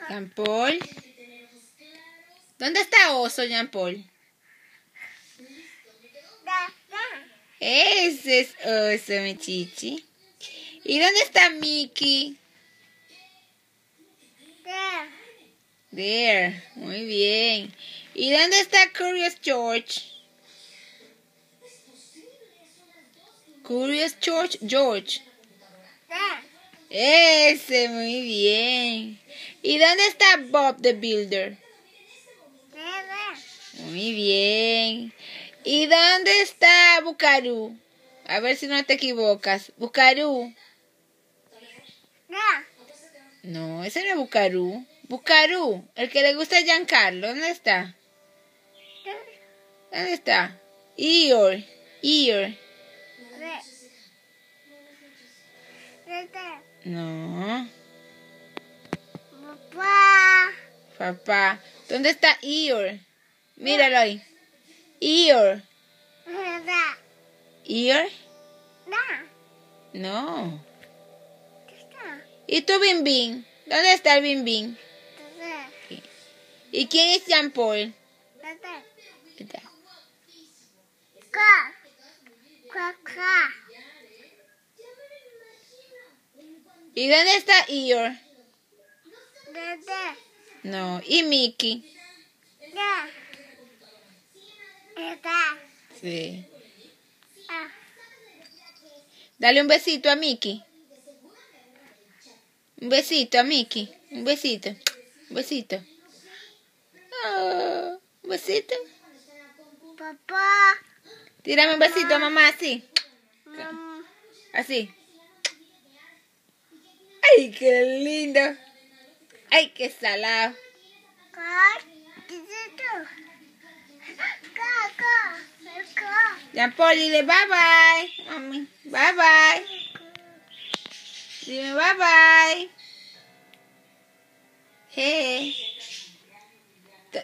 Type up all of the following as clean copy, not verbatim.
Jean Paul. ¿Dónde está Oso, Jean Paul? Ese es Oso, mi chichi. ¿Y dónde está Mickey? There. Muy bien. ¿Y dónde está Curious George? Curious George. Ese, muy bien. ¿Y dónde está Bob the Builder? Muy bien. ¿Y dónde está Bucarú? A ver si no te equivocas. Bucarú. No, ese no es Bucarú. Bucarú, el que le gusta a Giancarlo. ¿Dónde está? ¿Dónde está? Eeyore. No. Papá. ¿Dónde está Eeyore? Míralo ahí. Eeyore. ¿Eeyore? No. ¿Y tú, Bim Bim? ¿Dónde está el Bim Bim? ¿Y quién es Jean Paul? ¿Y dónde está Eeyore? No. ¿Y Mickey? Sí. Dale un besito a Mickey. Un besito a Mickey. Un besito. Un besito. Oh, un besito. Papá. Tírame un besito a mamá así. Así. ¡Ay, qué lindo! ¡Ay, qué salado! Jean Paul, dile bye bye, mami. Bye bye. Dime bye bye. Hey.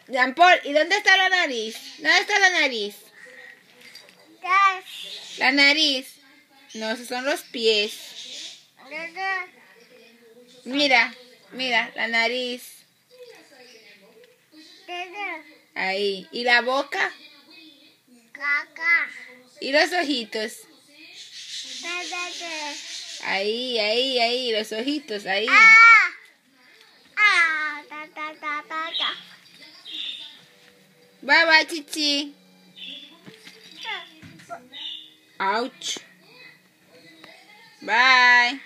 Jean Paul, ¿y dónde está la nariz? ¿Dónde está la nariz? La nariz. No, esos son los pies. Mira, la nariz. Ahí. ¿Y la boca? ¿Y los ojitos? Ahí, los ojitos, ahí. Bye bye, chichi. Ouch. Bye.